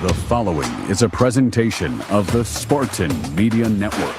The following is a presentation of the Spartan Media Network.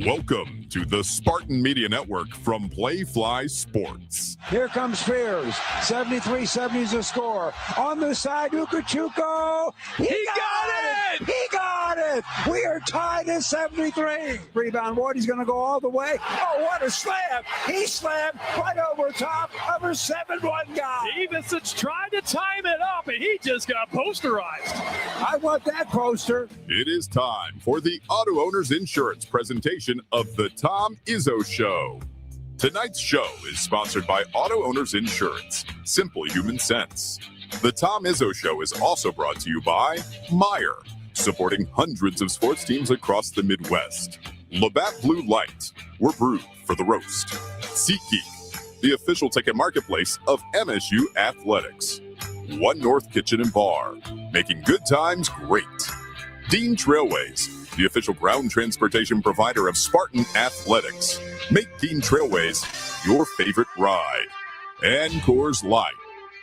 Welcome to the Spartan Media Network from Playfly Sports. Here comes Fears. 73-70 is the score. On the side, Ukachuko. He got it! He got it! We are tied at 73. Rebound, Wardy's going to go all the way. Oh, what a slam! He slammed right over top of a 7-1 guy. Stevenson's trying to time it up, and he just got posterized. I want that poster. It is time for the Auto Owners Insurance presentation of the Tom Izzo Show. Tonight's show is sponsored by Auto Owners Insurance, Simple Human Sense. The Tom Izzo Show is also brought to you by Meyer, supporting hundreds of sports teams across the Midwest. Labatt Blue Light, we're brewed for the roast. SeatGeek, the official ticket marketplace of MSU Athletics. One North Kitchen and Bar, making good times great. Dean Trailways, the official ground transportation provider of Spartan Athletics. Make Dean Trailways your favorite ride. And Coors Light,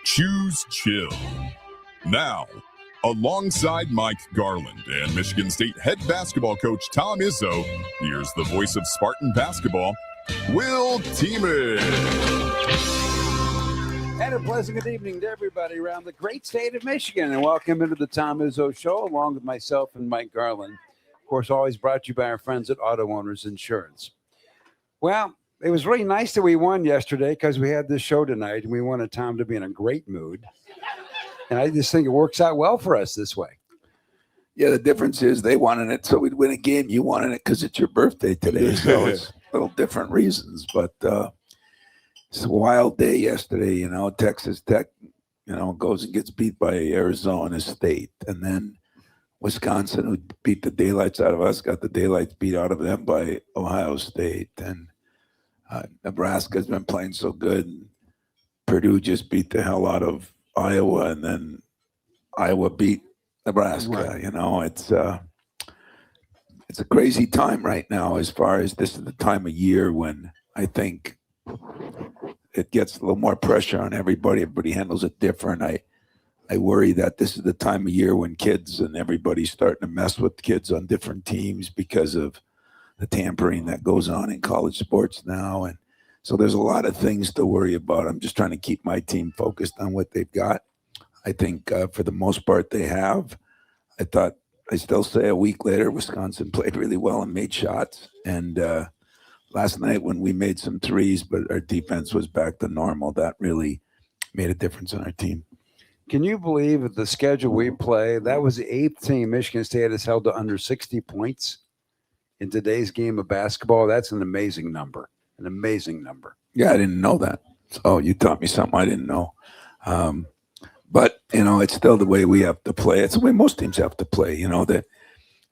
choose chill. Now, alongside Mike Garland and Michigan State head basketball coach Tom Izzo, here's the voice of Spartan basketball, Will Tieman. And a pleasant good evening to everybody around the great state of Michigan. And welcome into the Tom Izzo Show, along with myself and Mike Garland. Of course, always brought to you by our friends at Auto Owners Insurance. Well, it was really nice that we won yesterday because we had this show tonight, and we wanted Tom to be in a great mood. And I just think it works out well for us this way. Yeah, the difference is they wanted it so we'd win a game. You wanted it because it's your birthday today. So it's little different reasons. But it's a wild day yesterday. You know, Texas Tech, goes and gets beat by Arizona State. And then Wisconsin, who beat the daylights out of us, got the daylights beat out of them by Ohio State. And Nebraska's been playing so good. Purdue just beat the hell out of Iowa, and then Iowa beat Nebraska. Right. It's a crazy time right now as far as this is the time of year when I think it gets a little more pressure on everybody. Everybody handles it different. I worry that this is the time of year when kids and everybody's starting to mess with kids on different teams because of the tampering that goes on in college sports now. And so there's a lot of things to worry about. I'm just trying to keep my team focused on what they've got. I think for the most part they have. I still say a week later, Wisconsin played really well and made shots. And last night when we made some threes, but our defense was back to normal, that really made a difference in our team. Can you believe that the schedule we play, that was the 8th team Michigan State has held to under 60 points in today's game of basketball? That's an amazing number. An amazing number. Yeah, I didn't know that. So you taught me something I didn't know. But, it's still the way we have to play. It's the way most teams have to play.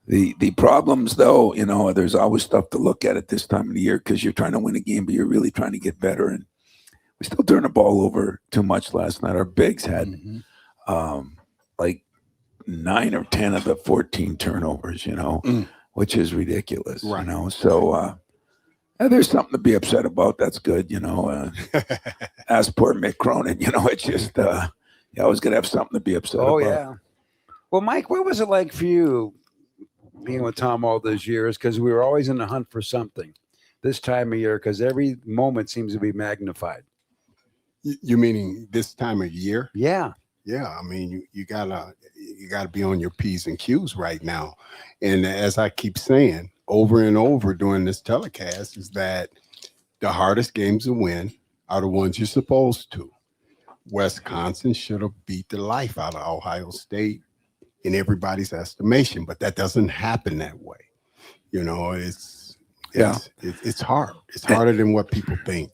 The problems, though, there's always stuff to look at this time of the year because you're trying to win a game, but you're really trying to get better. And we still turned the ball over too much last night. Our bigs had, 9 or 10 of the 14 turnovers, which is ridiculous, Right. So there's something to be upset about. That's good, As poor Mick Cronin, it's just you always got to have something to be upset about. Oh, yeah. Well, Mike, what was it like for you being with Tom all those years? Because we were always in the hunt for something this time of year, because every moment seems to be magnified. You meaning this time of year? Yeah. Yeah, I mean, you gotta be on your P's and Q's right now. And as I keep saying over and over during this telecast, is that the hardest games to win are the ones you're supposed to. Wisconsin should have beat the life out of Ohio State in everybody's estimation, but that doesn't happen that way. It's hard. It's harder than what people think.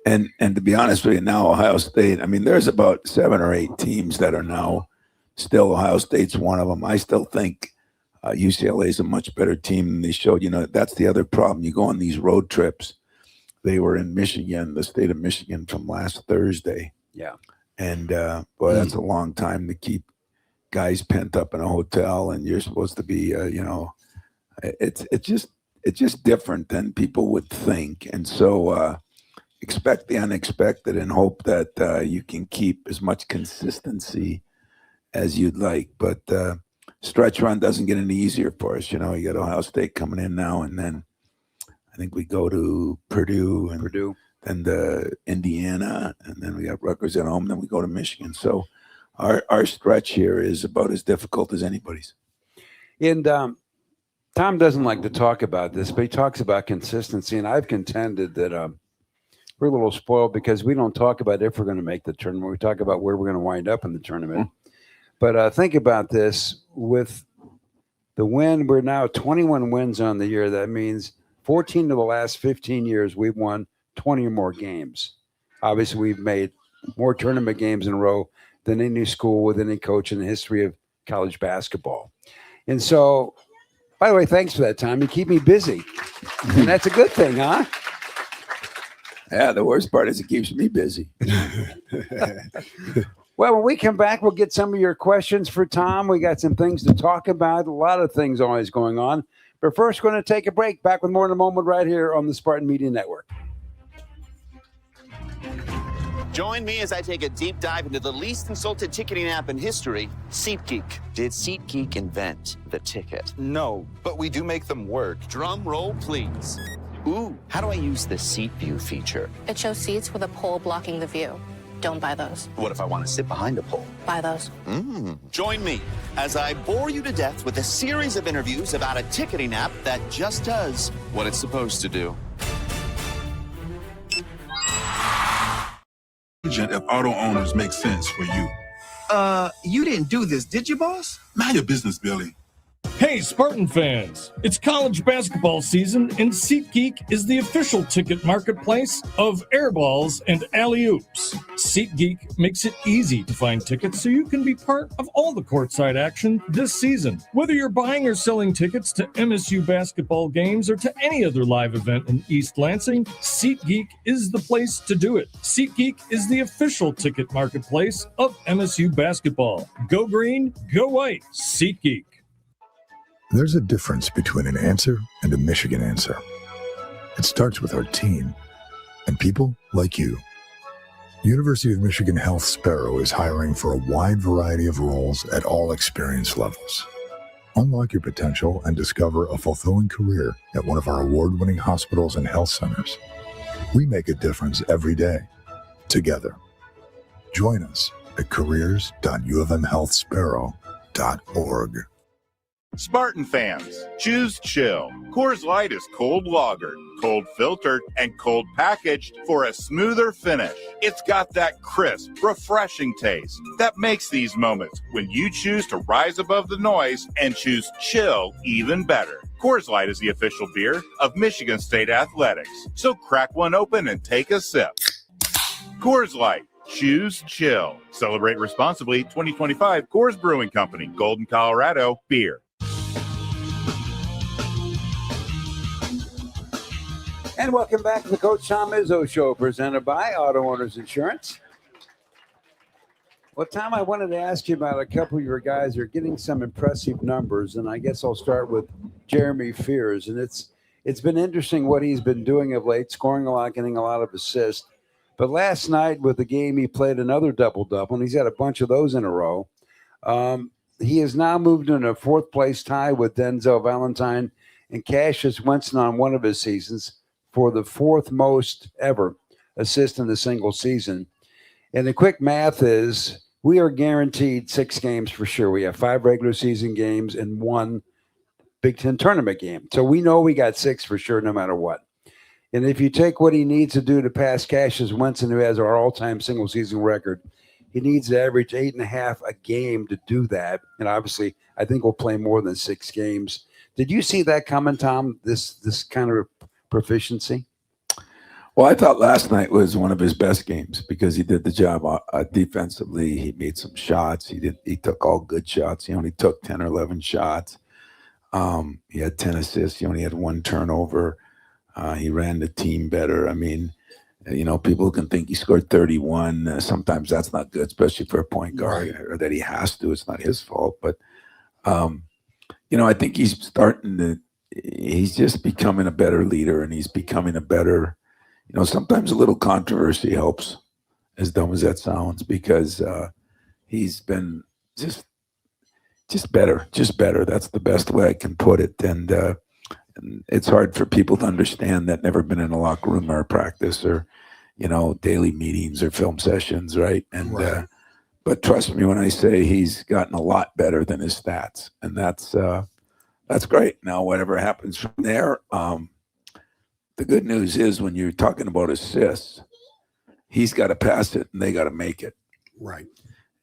And to be honest with you, now Ohio State, I mean, there's about 7 or 8 teams that are now still Ohio State's one of them. I still think UCLA is a much better team than they showed. That's the other problem. You go on these road trips. They were in Michigan, the state of Michigan, from last Thursday. Yeah. And boy, that's a long time to keep guys pent up in a hotel, and you're supposed to be, it's just different than people would think. And so expect the unexpected and hope that you can keep as much consistency as you'd like. But stretch run doesn't get any easier for us. You got Ohio State coming in now, and then I think we go to Purdue, and Indiana, and then we got Rutgers at home, then we go to Michigan. So our stretch here is about as difficult as anybody's. And Tom doesn't like to talk about this, but he talks about consistency, and I've contended that we're a little spoiled because we don't talk about if we're going to make the tournament. We talk about where we're going to wind up in the tournament. But think about this. With the win, we're now 21 wins on the year. That means 14 of the last 15 years, we've won 20 or more games. Obviously, we've made more tournament games in a row than any school with any coach in the history of college basketball. And so, by the way, thanks for that, Tom. You keep me busy. And that's a good thing, huh? Yeah, the worst part is it keeps me busy. Well, when we come back, we'll get some of your questions for Tom. We got some things to talk about. A lot of things always going on. But first, we're going to take a break. Back with more in a moment right here on the Spartan Media Network. Join me as I take a deep dive into the least consulted ticketing app in history, SeatGeek. Did SeatGeek invent the ticket? No, but we do make them work. Drum roll, please. Ooh, how do I use the Seat View feature? It shows seats with a pole blocking the view. Don't buy those. What if I want to sit behind a pole? Buy those. Join me as I bore you to death with a series of interviews about a ticketing app that just does what it's supposed to do. If auto owners make sense for you. You didn't do this, did you, boss? Mind your business, Billy. Hey, Spartan fans! It's college basketball season, and SeatGeek is the official ticket marketplace of airballs and alley-oops. SeatGeek makes it easy to find tickets so you can be part of all the courtside action this season. Whether you're buying or selling tickets to MSU basketball games or to any other live event in East Lansing, SeatGeek is the place to do it. SeatGeek is the official ticket marketplace of MSU basketball. Go green, go white, SeatGeek. There's a difference between an answer and a Michigan answer. It starts with our team and people like you. University of Michigan Health Sparrow is hiring for a wide variety of roles at all experience levels. Unlock your potential and discover a fulfilling career at one of our award-winning hospitals and health centers. We make a difference every day, together. Join us at careers.ufmhealthsparrow.org. Spartan fans, choose chill. Coors Light is cold lagered, cold filtered, and cold packaged for a smoother finish. It's got that crisp, refreshing taste that makes these moments when you choose to rise above the noise and choose chill even better. Coors Light is the official beer of Michigan State Athletics, so crack one open and take a sip. Coors Light. Choose chill. Celebrate responsibly. 2025 Coors Brewing Company, Golden, Colorado. Beer. And welcome back to the Coach Tom Izzo Show, presented by Auto Owners Insurance. Well, Tom, I wanted to ask you about a couple of your guys who are getting some impressive numbers, and I guess I'll start with Jeremy Fears. And it's been interesting what he's been doing of late, scoring a lot, getting a lot of assists. But last night with the game, he played another double-double, and he's had a bunch of those in a row. He has now moved in a fourth-place tie with Denzel Valentine and Cassius Winston on one of his seasons for the fourth most ever assist in a single season. And the quick math is we are guaranteed 6 games for sure. We have 5 regular season games and 1 Big Ten tournament game. So we know we got 6 for sure no matter what. And if you take what he needs to do to pass Cassius Winston, who has our all-time single season record, he needs to average 8.5 a game to do that. And obviously, I think we'll play more than 6 games. Did you see that coming, Tom, this kind of proficiency? Well, I thought last night was one of his best games because he did the job defensively. He made some shots. He took all good shots. He only took 10 or 11 shots. He had 10 assists. He only had 1 turnover. He ran the team better. I mean, people can think he scored 31. Sometimes that's not good, especially for a point guard, or that he has to. It's not his fault. But, I think he's just becoming a better leader, and he's becoming a better, sometimes a little controversy helps, as dumb as that sounds, because he's been just better. That's the best way I can put it. And it's hard for people to understand that never been in a locker room or a practice or, daily meetings or film sessions, right? And but trust me when I say he's gotten a lot better than his stats, and that's great. Now, whatever happens from there, the good news is when you're talking about assists, he's got to pass it and they got to make it. Right.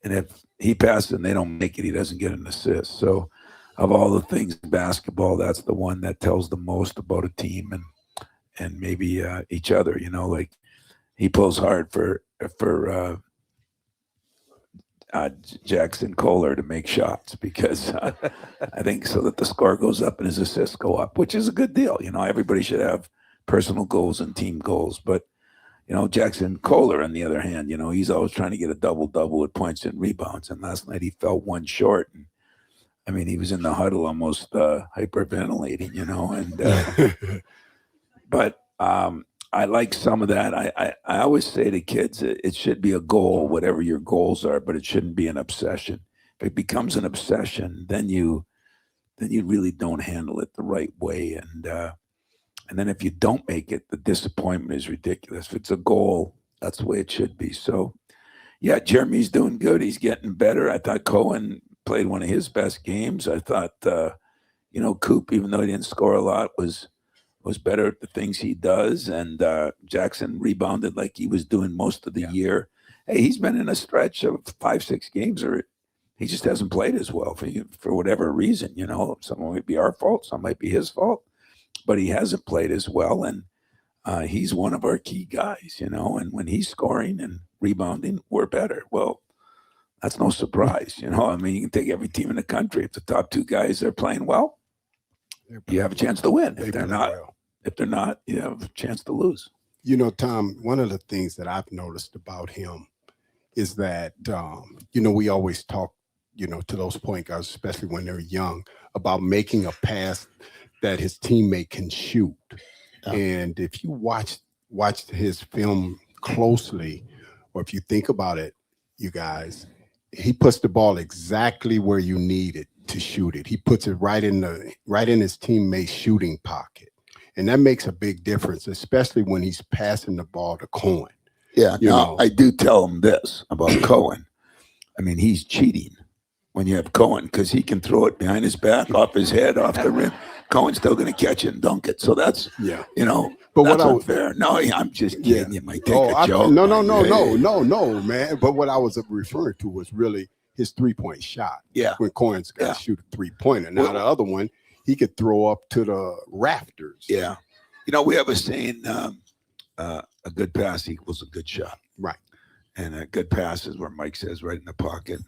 And if he passes and they don't make it, he doesn't get an assist. So of all the things in basketball, that's the one that tells the most about a team and maybe each other. Like he pulls hard for Jackson Kohler to make shots because I think so that the score goes up and his assists go up, which is a good deal. Everybody should have personal goals and team goals, but Jackson Kohler, on the other hand, he's always trying to get a double-double with points and rebounds. And last night he fell 1 short. And I mean, he was in the huddle almost hyperventilating, and but I like some of that. I always say to kids, it should be a goal, whatever your goals are, but it shouldn't be an obsession. If it becomes an obsession, then you really don't handle it the right way. And then if you don't make it, the disappointment is ridiculous. If it's a goal, that's the way it should be. So, yeah, Jeremy's doing good. He's getting better. I thought Cohen played one of his best games. I thought, Coop, even though he didn't score a lot, was better at the things he does. And Jackson rebounded like he was doing most of the year. Hey, he's been in a stretch of 5-6 games, or he just hasn't played as well for whatever reason. Some might be our fault, some might be his fault. But he hasn't played as well, and he's one of our key guys, and when he's scoring and rebounding, we're better. Well, that's no surprise, I mean, you can take every team in the country. If the top 2 guys are playing well, you have a chance to win. If they're not, you have a chance to lose. Tom, one of the things that I've noticed about him is that, we always talk, to those point guards, especially when they're young, about making a pass that his teammate can shoot. And if you watch his film closely, or if you think about it, you guys, he puts the ball exactly where you need it to shoot it. He puts it right in his teammate's shooting pocket. And that makes a big difference, especially when he's passing the ball to Cohen. Yeah, I do tell him this about Cohen. I mean, he's cheating when you have Cohen because he can throw it behind his back, off his head, off the rim. Cohen's still going to catch it and dunk it. So that's, but that's unfair. No, I'm just kidding. You might take a joke. No, man. But what I was referring to was really his 3-point shot. Yeah. When Cohen's got to shoot a 3-pointer. Now, the other one, he could throw up to the rafters. Yeah. We have a saying, a good pass equals a good shot. Right. And a good pass is where Mike says right in the pocket.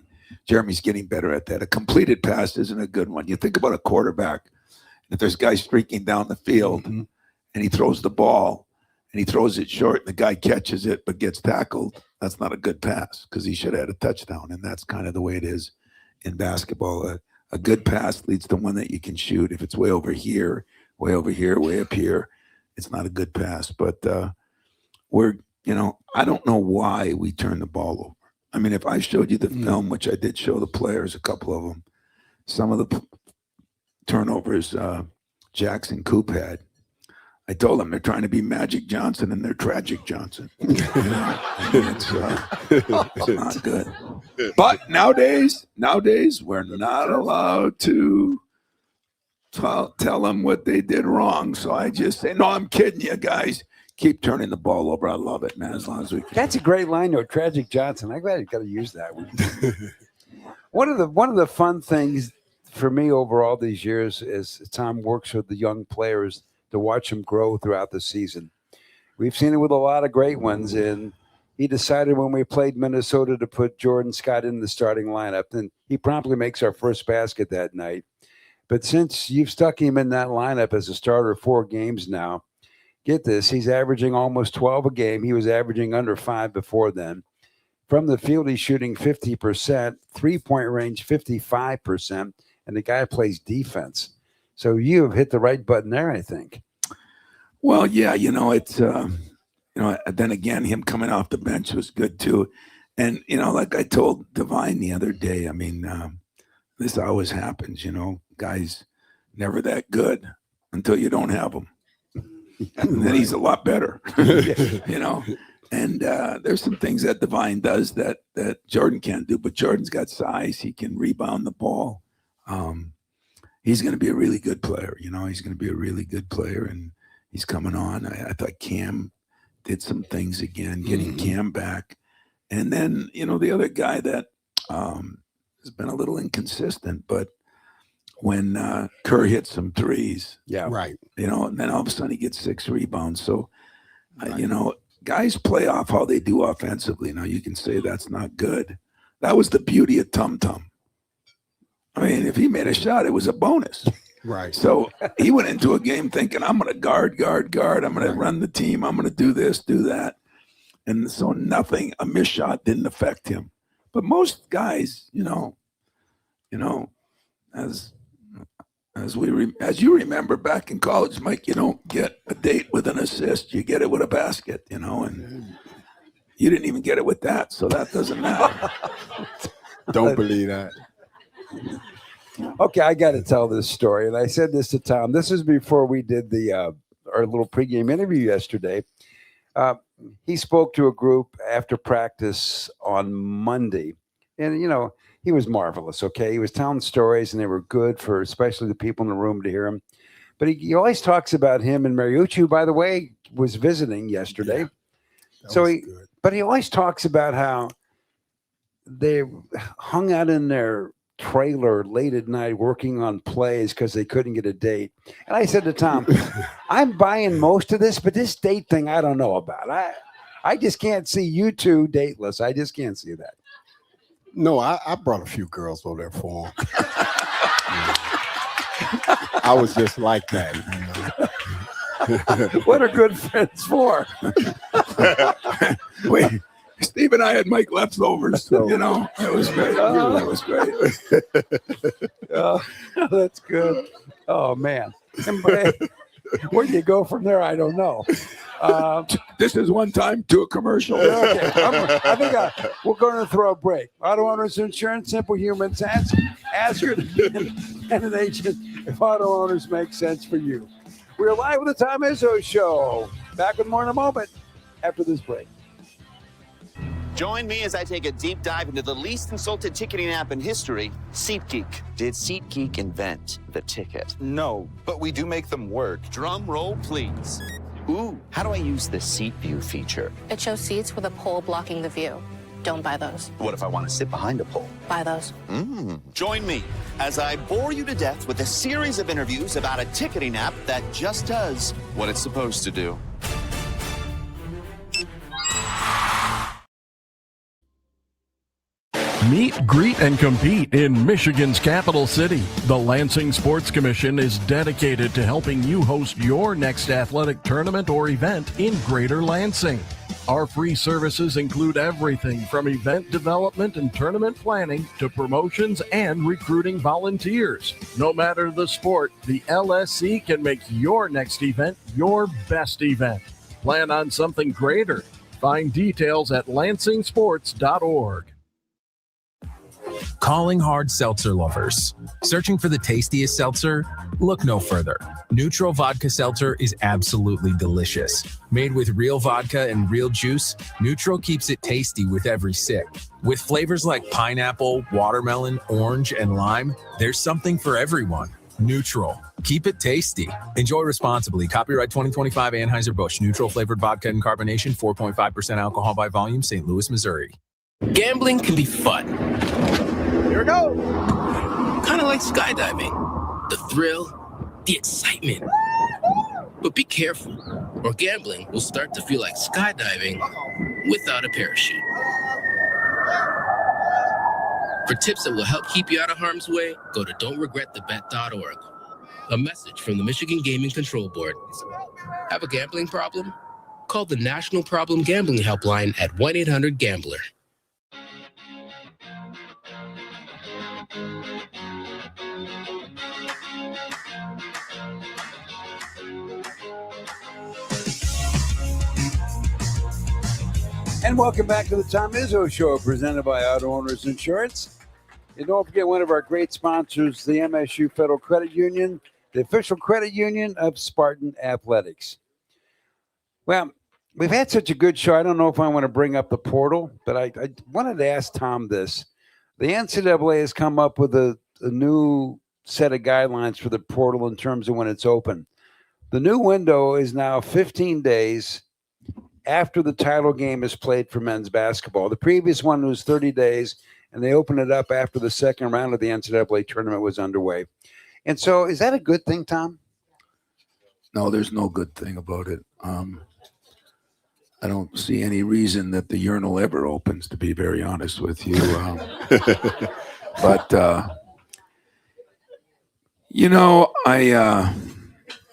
Jeremy's getting better at that. A completed pass isn't a good one. You think about a quarterback. If there's guys streaking down the field and he throws the ball and he throws it short and the guy catches it but gets tackled, that's not a good pass because he should have had a touchdown. And that's kind of the way it is in basketball. A good pass leads to one that you can shoot. If it's way over here, way up here, it's not a good pass. But I don't know why we turn the ball over. I mean, if I showed you the film, which I did show the players, a couple of them, some of the turnovers Jackson Coop had, I told them they're trying to be Magic Johnson and they're Tragic Johnson. It's not good. But nowadays, we're not allowed to tell them what they did wrong. So I just say, no, I'm kidding you guys. Keep turning the ball over. I love it, man, as long as we can. That's a great line, though. Tragic Johnson. I'm glad you got to use that one. One of the fun things for me over all these years is Tom works with the young players to watch them grow throughout the season. We've seen it with a lot of great ones, and he decided when we played Minnesota to put Jordan Scott in the starting lineup, and he promptly makes our first basket that night. But since you've stuck him in that lineup as a starter 4 games now, get this, he's averaging almost 12 a game. He was averaging under 5 before then. From the field, he's shooting 50%, three-point range 55%, and the guy plays defense. So you have hit the right button there, I think. Well, yeah, it's, then again, him coming off the bench was good too. And, like I told Divine the other day, I mean, this always happens, guys never that good until you don't have them. And then he's a lot better, And there's some things that Divine does that Jordan can't do, but Jordan's got size. He can rebound the ball. He's going to be a really good player. He's going to be a really good player, and he's coming on. I thought Cam did some things again, getting Cam back. And then, the other guy that has been a little inconsistent, but when Kerr hits some threes, right, and then all of a sudden he gets 6 rebounds. So, guys play off how they do offensively. Now, you can say that's not good. That was the beauty of Tum Tum. I mean, if he made a shot, it was a bonus. Right. So he went into a game thinking, I'm going to guard. I'm going to run the team. I'm going to do this, do that. And so a missed shot didn't affect him. But most guys, as you remember back in college, Mike, you don't get a date with an assist. You get it with a basket, and you didn't even get it with that. So that doesn't matter. Don't believe that. Okay, I got to tell this story, and I said this to Tom. This is before we did our little pregame interview yesterday. He spoke to a group after practice on Monday, and he was marvelous. Okay, he was telling stories, and they were good for especially the people in the room to hear him. But he always talks about him and Mariucci, who, by the way, was visiting yesterday. Yeah, but he always talks about how they hung out in their trailer late at night working on plays because they couldn't get a date. And I said to Tom, I'm buying most of this, but this date thing I don't know about. I just can't see you two dateless. I just can't see that. No, I brought a few girls over there for him. I was just like that. What are good friends for? Wait, Steve and I had Mike leftovers, so it was great. That was great. That's good. Oh man, where do you go from there? I don't know. This is one time to a commercial. Okay, I think we're going to throw a break. Auto Owners Insurance, simple human sense. Ask your independent agent if auto owners make sense for you. We're live with the Tom Izzo Show. Back with more in a moment after this break. Join me as I take a deep dive into the least insulted ticketing app in history, SeatGeek. Did SeatGeek invent the ticket? No, but we do make them work. Drum roll, please. Ooh, how do I use the seat view feature? It shows seats with a pole blocking the view. Don't buy those. What if I want to sit behind a pole? Buy those. Join me as I bore you to death with a series of interviews about a ticketing app that just does what it's supposed to do. Meet, greet, and compete in Michigan's capital city. The Lansing Sports Commission is dedicated to helping you host your next athletic tournament or event in Greater Lansing. Our free services include everything from event development and tournament planning to promotions and recruiting volunteers. No matter the sport, the LSC can make your next event your best event. Plan on something greater. Find details at lansingsports.org. Calling hard seltzer lovers. Searching for the tastiest seltzer? Look no further. Neutral Vodka Seltzer is absolutely delicious. Made with real vodka and real juice, Neutral keeps it tasty with every sip. With flavors like pineapple, watermelon, orange, and lime, there's something for everyone. Neutral. Keep it tasty. Enjoy responsibly. Copyright 2025 Anheuser-Busch. Neutral flavored vodka and carbonation, 4.5% alcohol by volume, St. Louis, Missouri. Gambling can be fun. Here we go. Kind of like skydiving. The thrill, the excitement. But be careful, or gambling will start to feel like skydiving without a parachute. For tips that will help keep you out of harm's way, go to don'tregretthebet.org. A message from the Michigan Gaming Control Board. Have a gambling problem? Call the National Problem Gambling Helpline at 1-800-GAMBLER. And welcome back to the Tom Izzo Show, presented by Auto Owners Insurance. And don't forget one of our great sponsors, the MSU Federal Credit Union, the official credit union of Spartan Athletics. Well, we've had such a good show. I don't know if I want to bring up the portal, but I wanted to ask Tom this. The NCAA has come up with a new set of guidelines for the portal in terms of when it's open. The new window is now 15 days after the title game is played for men's basketball. The previous one was 30 days, and they opened it up after the second round of the NCAA tournament was underway. And so is that a good thing, Tom? No, there's no good thing about it. I don't see any reason that the urinal ever opens, to be very honest with you. But,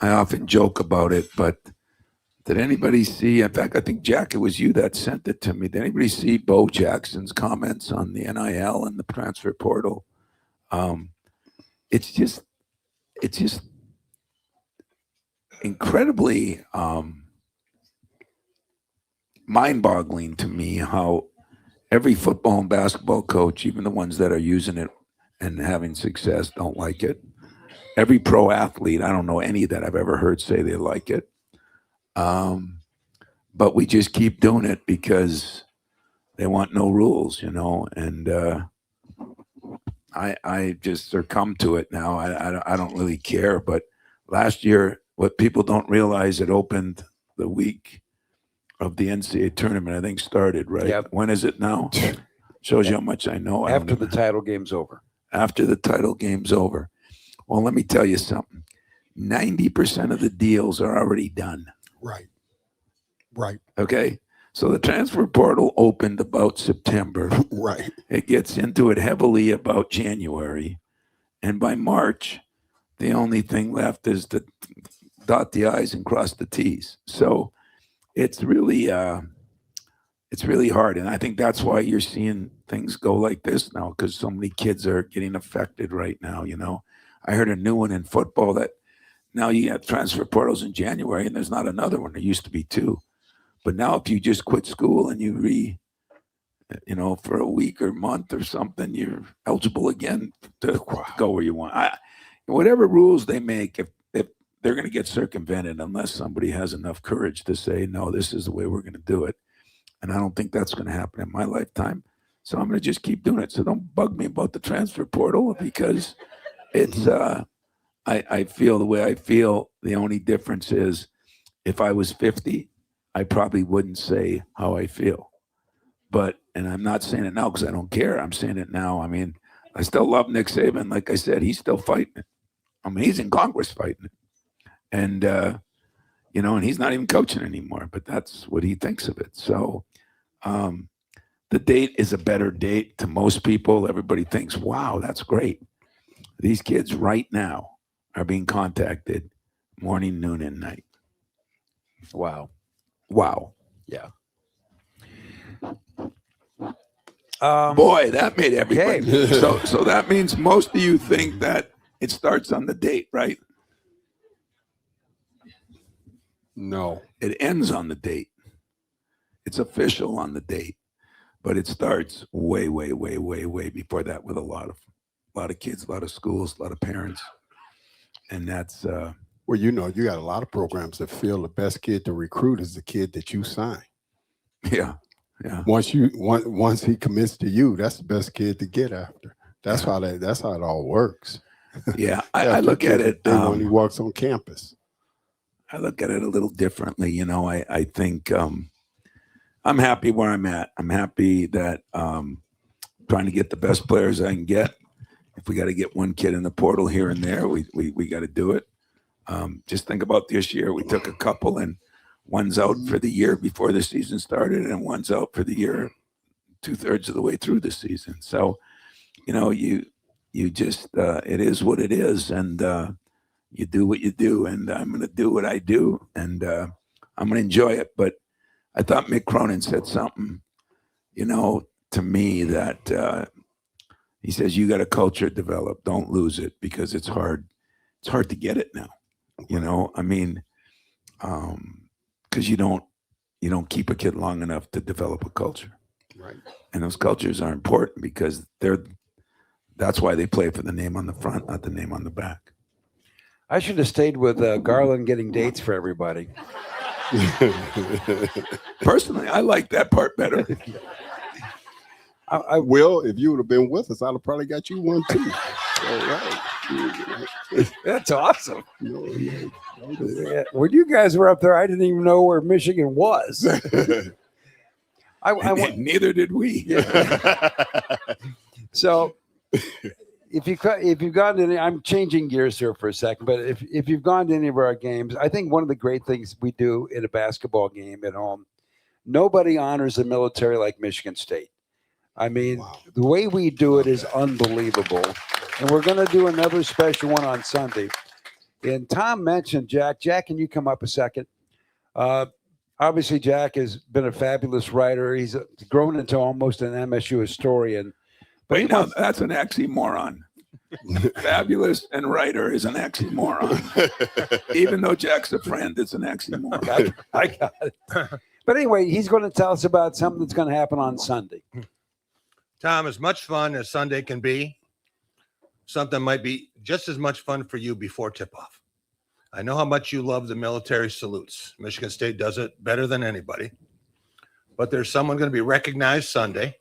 I often joke about it, but did anybody see, in fact, I think, Jack, it was you that sent it to me. Did anybody see Bo Jackson's comments on the NIL and the transfer portal? It's just incredibly mind-boggling to me how every football and basketball coach, even the ones that are using it and having success, don't like it. Every pro athlete, I don't know any that I've ever heard say they like it. But we just keep doing it because they want no rules, and I just succumb to it now. I don't really care. But last year, what people don't realize, it opened the week of the NCAA tournament, I think started, right? Yep. When is it now? Shows you how much I know. After the title game's over. After the title game's over. Well, let me tell you something. 90% of the deals are already done. Right. Okay. So the transfer portal opened about September. Right. It gets into it heavily about January. And by March, the only thing left is to dot the I's and cross the T's. So it's really hard. And I think that's why you're seeing things go like this now, because so many kids are getting affected right now. I heard a new one in football that now you have transfer portals in January and there's not another one. There used to be two. But now if you just quit school and you for a week or month or something, you're eligible again to go where you want. Whatever rules they make, if they're going to get circumvented unless somebody has enough courage to say, no, this is the way we're going to do it. And I don't think that's going to happen in my lifetime. So I'm going to just keep doing it. So don't bug me about the transfer portal, because it's I feel the way I feel. The only difference is if I was 50, I probably wouldn't say how I feel. And I'm not saying it now because I don't care. I'm saying it now. I mean, I still love Nick Saban. Like I said, he's still fighting it. I mean, he's in Congress fighting it. And, and he's not even coaching anymore, but that's what he thinks of it. So the date is a better date to most people. Everybody thinks, wow, that's great. These kids right now are being contacted morning, noon, and night. Wow. Wow. Yeah. Boy, that made everybody. So that means most of you think that it starts on the date, right? No. It ends on the date. It's official on the date, but it starts way, way, way, way, way before that with a lot of kids, a lot of schools, a lot of parents, and that's. Well, you got a lot of programs that feel the best kid to recruit is the kid that you sign. Yeah. Once he commits to you, that's the best kid to get after. That's how it all works. Yeah, I look at it when he walks on campus. I look at it a little differently. I think I'm happy where I'm at. I'm happy that trying to get the best players I can get. If we got to get one kid in the portal here and there, we got to do it. Just think about this year. We took a couple, and one's out for the year before the season started, and one's out for the year 2/3 of the way through the season. So, you just it is what it is, and you do what you do, and I'm going to do what I do, and I'm going to enjoy it. But I thought Mick Cronin said something, to me that he says, you got a culture develop, don't lose it, because it's hard. It's hard to get it now. Because you don't keep a kid long enough to develop a culture. Right. And those cultures are important because that's why they play for the name on the front, not the name on the back. I should have stayed with Garland getting dates for everybody. Personally, I like that part better. I will. If you would have been with us, I'd have probably got you one too. All right. That's awesome. Yeah, when you guys were up there, I didn't even know where Michigan was. Neither did we. Yeah. So, if you've gone to any, I'm changing gears here for a second, but if you've gone to any of our games, I think one of the great things we do in a basketball game at home, nobody honors the military like Michigan State. The way we do it is unbelievable. And we're going to do another special one on Sunday. And Tom mentioned Jack. Jack, can you come up a second? Obviously, Jack has been a fabulous writer. He's grown into almost an MSU historian. But that's an oxymoron. Fabulous and writer is an oxymoron. Even though Jack's a friend, it's an oxymoron. I got it. But anyway, he's going to tell us about something that's going to happen on Sunday. Tom, as much fun as Sunday can be, something might be just as much fun for you before tip-off. I know how much you love the military salutes. Michigan State does it better than anybody. But there's someone going to be recognized Sunday,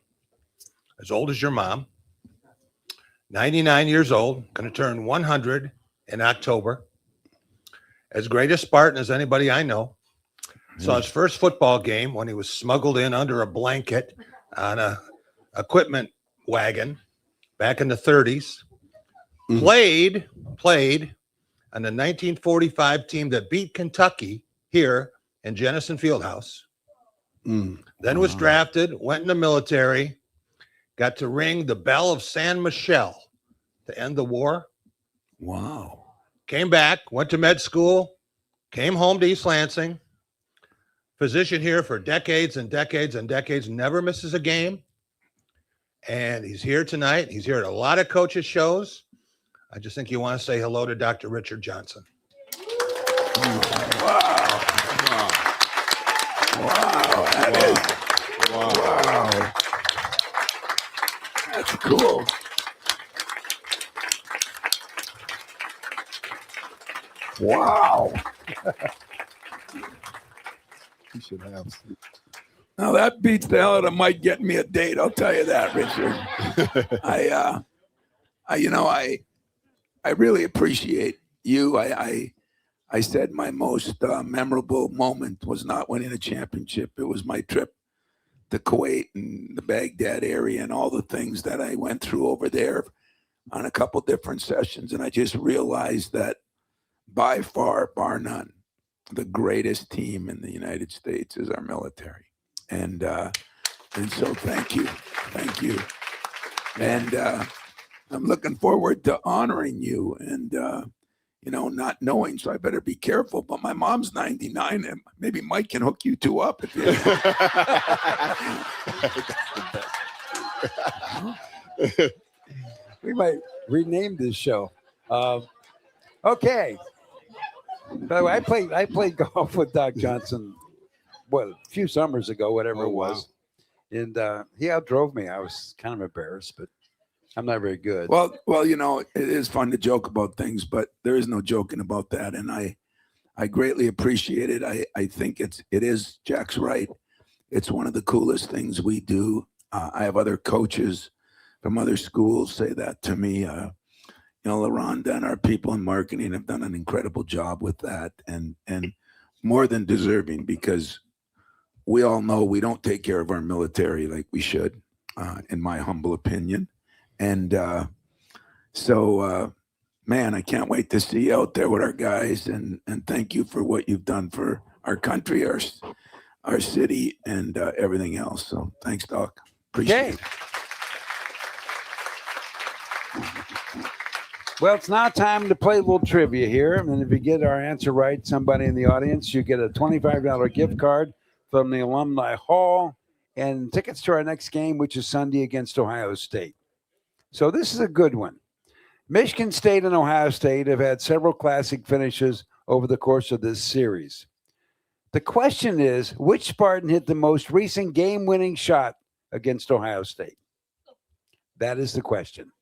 as old as your mom, 99 years old, going to turn 100 in October. As great a Spartan as anybody I know. Saw his first football game when he was smuggled in under a blanket on a equipment wagon back in the 30s. Played on the 1945 team that beat Kentucky here in Jennison Fieldhouse. Then was drafted, went in the military, got to ring the bell of San Michelle to end the war. Wow. Came back, went to med school, came home to East Lansing, physician here for decades and decades and decades, never misses a game. And he's here tonight. He's here at a lot of coaches' shows. I just think you want to say hello to Dr. Richard Johnson. Wow. Wow. That's cool. Wow. You should have some. Now that beats the hell out of Mike getting me a date. I'll tell you that, Richard. I really appreciate you. I said my most memorable moment was not winning a championship. It was my trip to Kuwait and the Baghdad area and all the things that I went through over there on a couple different sessions. And I just realized that by far, bar none, the greatest team in the United States is our military. And so thank you. And I'm looking forward to honoring you and, not knowing, so I better be careful. But my mom's 99 and maybe Mike can hook you two up. If you We might rename this show. Okay. By the way, I played golf with Doc Johnson, a few summers ago, whatever it was, and he outdrove me. I was kind of embarrassed, but I'm not very good. Well, it is fun to joke about things, but there is no joking about that, and I greatly appreciate it. I think it is, Jack's right. It's one of the coolest things we do. I have other coaches from other schools say that to me. LaRonda and our people in marketing have done an incredible job with that, and more than deserving, because we all know we don't take care of our military like we should, in my humble opinion. And so, man, I can't wait to see you out there with our guys, and thank you for what you've done for our country, our city, and everything else. So thanks, Doc. Appreciate it. Well, it's now time to play a little trivia here. And if you get our answer right, somebody in the audience, you get a $25 gift card from the Alumni Hall and tickets to our next game, which is Sunday against Ohio State. So this is a good one. Michigan State and Ohio State have had several classic finishes over the course of this series. The question is, which Spartan hit the most recent game-winning shot against Ohio State? That is the question.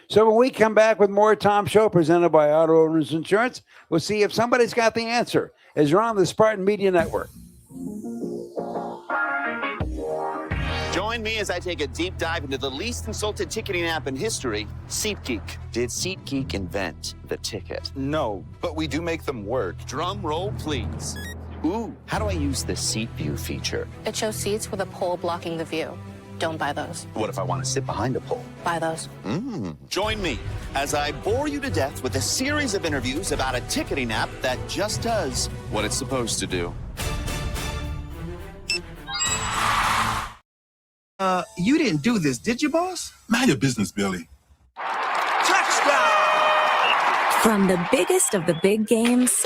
So when we come back with more Tom Show presented by Auto Owners Insurance, we'll see if somebody's got the answer as you're on the Spartan Media Network. Join me as I take a deep dive into the least insulted ticketing app in history, SeatGeek. Did SeatGeek invent the ticket? No, but we do make them work. Drum roll, please. Ooh, how do I use the Seat View feature? It shows seats with a pole blocking the view. Don't buy those. What if I want to sit behind a pole? Buy those. Join me as I bore you to death with a series of interviews about a ticketing app that just does what it's supposed to do. You didn't do this, did you, boss? Mind your business, Billy. Touchdown! From the biggest of the big games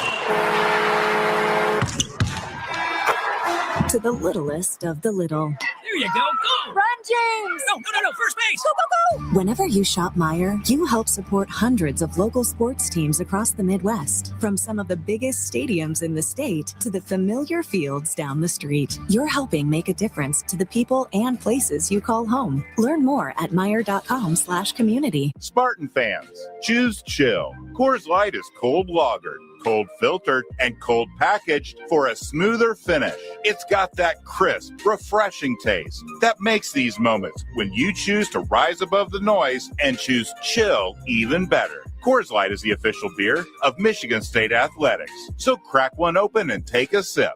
to the littlest of the little. There you go. Go! Run, James! No. First base! Go, go, go! Whenever you shop Meijer, you help support hundreds of local sports teams across the Midwest. From some of the biggest stadiums in the state to the familiar fields down the street. You're helping make a difference to the people and places you call home. Learn more at Meijer.com/community. Spartan fans, choose chill. Coors Light is cold lagered, cold filtered, and cold packaged for a smoother finish. It's got that crisp, refreshing taste that makes these moments when you choose to rise above the noise and choose chill even better. Coors Light is the official beer of Michigan State Athletics. So crack one open and take a sip.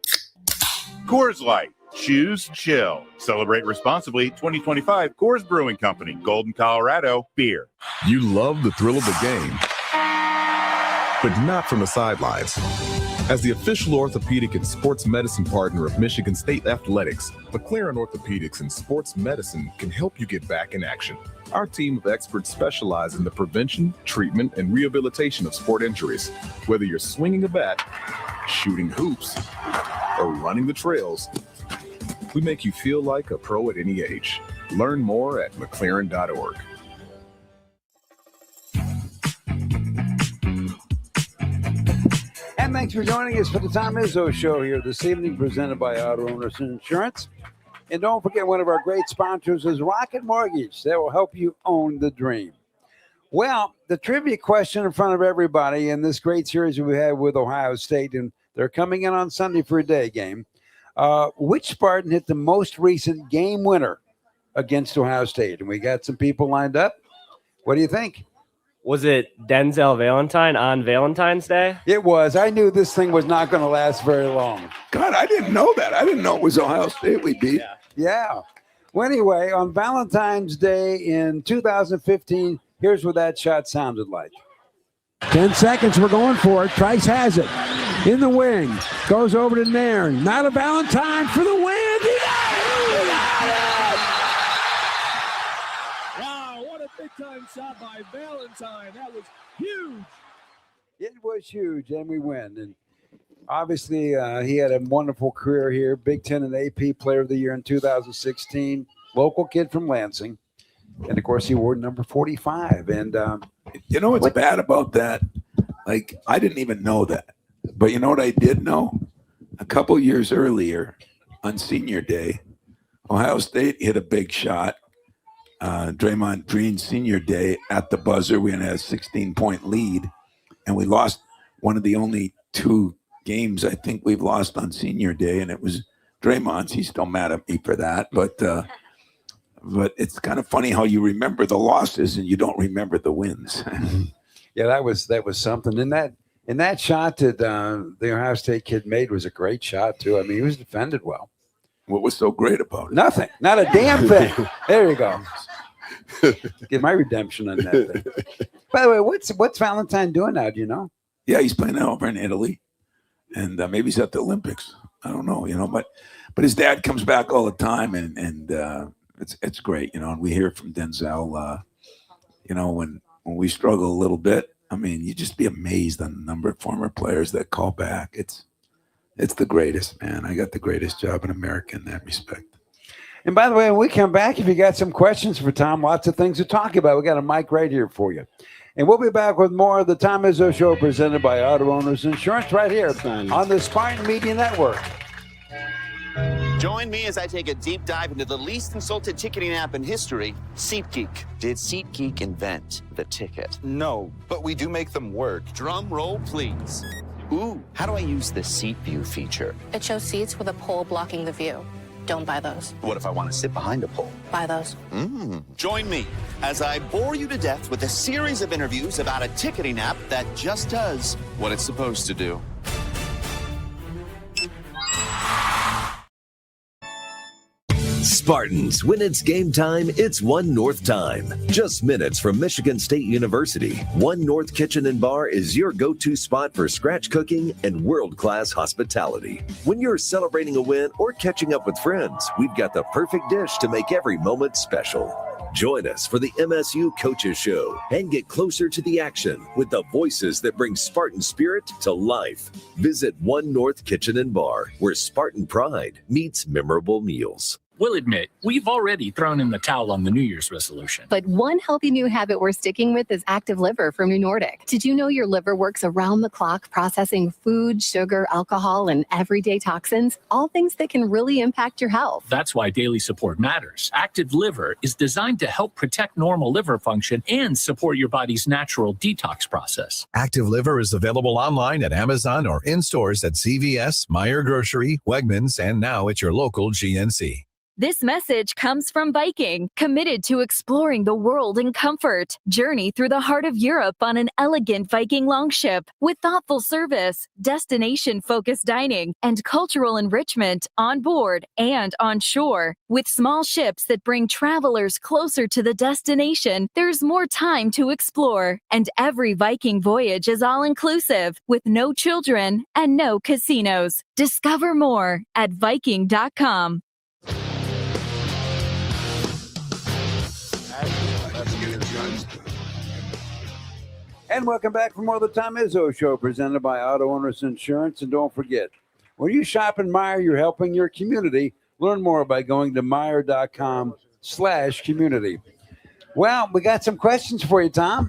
Coors Light. Choose chill. Celebrate responsibly. 2025 Coors Brewing Company, Golden, Colorado. Beer. You love the thrill of the game, but not from the sidelines. As the official orthopedic and sports medicine partner of Michigan State Athletics, McLaren Orthopedics and Sports Medicine can help you get back in action. Our team of experts specialize in the prevention, treatment, and rehabilitation of sport injuries. Whether you're swinging a bat, shooting hoops, or running the trails, we make you feel like a pro at any age. Learn more at McLaren.org. And thanks for joining us for the Tom Izzo Show here this evening, presented by Auto Owners Insurance. And don't forget, one of our great sponsors is Rocket Mortgage. That will help you own the dream. Well, the trivia question in front of everybody in this great series we have with Ohio State, and they're coming in on Sunday for a day game. Which Spartan hit the most recent game winner against Ohio State? And we got some people lined up. What do you think? Was it Denzel Valentine on Valentine's Day? It was. I knew this thing was not going to last very long. God, I didn't know that. I didn't know it was Ohio State we beat. Yeah. Well, anyway, on Valentine's Day in 2015, here's what that shot sounded like. 10 seconds, we're going for it. Trice has it. In the wing. Goes over to Nairn. Not a Valentine for the win. He got it! He got it! Wow, what a big-time shot by Valentine. That was huge. It was huge, and we win. And obviously, he had a wonderful career here. Big Ten and AP Player of the Year in 2016. Local kid from Lansing. And of course, he wore number 45. And you know what's bad about that? Like, I didn't even know that. But you know what I did know? A couple years earlier on senior day, Ohio State hit a big shot. Draymond Green senior day at the buzzer. We had a 16-point lead, and we lost one of the only 2 games I think we've lost on senior day, and it was Draymond's. He's still mad at me for that, but it's kind of funny how you remember the losses and you don't remember the wins. Yeah, that was something. And that shot that the Ohio State kid made was a great shot too. I mean, he was defended well. What was so great about it? Nothing. Not a damn thing. There you go. Get my redemption on that thing. By the way, what's Valentine doing now? Do you know? Yeah, he's playing over in Italy, and maybe he's at the Olympics. I don't know, but his dad comes back all the time, and it's great, and we hear from Denzel, when we struggle a little bit. I mean, you just be amazed on the number of former players that call back. It's the greatest, man. I got the greatest job in America in that respect. And by the way, when we come back, if you got some questions for Tom, lots of things to talk about. We got a mic right here for you. And we'll be back with more of the Tom Izzo Show presented by Auto Owners Insurance right here on the Spartan Media Network. Join me as I take a deep dive into the least insulted ticketing app in history, SeatGeek. Did SeatGeek invent the ticket? No, but we do make them work. Drum roll, please. Ooh, how do I use the Seat View feature? It shows seats with a pole blocking the view. Don't buy those. What if I want to sit behind a pole? Buy those. Join me as I bore you to death with a series of interviews about a ticketing app that just does what it's supposed to do. Spartans, when it's game time, it's One North time. Just minutes from Michigan State University, One North Kitchen and Bar is your go-to spot for scratch cooking and world-class hospitality. When you're celebrating a win or catching up with friends, we've got the perfect dish to make every moment special. Join us for the MSU Coaches Show and get closer to the action with the voices that bring Spartan spirit to life. Visit One North Kitchen and Bar, where Spartan pride meets memorable meals. We'll admit, we've already thrown in the towel on the New Year's resolution. But one healthy new habit we're sticking with is Active Liver from New Nordic. Did you know your liver works around the clock processing food, sugar, alcohol, and everyday toxins? All things that can really impact your health. That's why daily support matters. Active Liver is designed to help protect normal liver function and support your body's natural detox process. Active Liver is available online at Amazon or in stores at CVS, Meijer Grocery, Wegmans, and now at your local GNC. This message comes from Viking, committed to exploring the world in comfort. Journey through the heart of Europe on an elegant Viking longship with thoughtful service, destination-focused dining, and cultural enrichment on board and on shore. With small ships that bring travelers closer to the destination, there's more time to explore. And every Viking voyage is all-inclusive, with no children and no casinos. Discover more at Viking.com. And welcome back for more of the Tom Izzo Show presented by Auto Owners Insurance. And don't forget, when you shop in Meijer, you're helping your community. Learn more by going to Meijer.com/community. Well, we got some questions for you, Tom.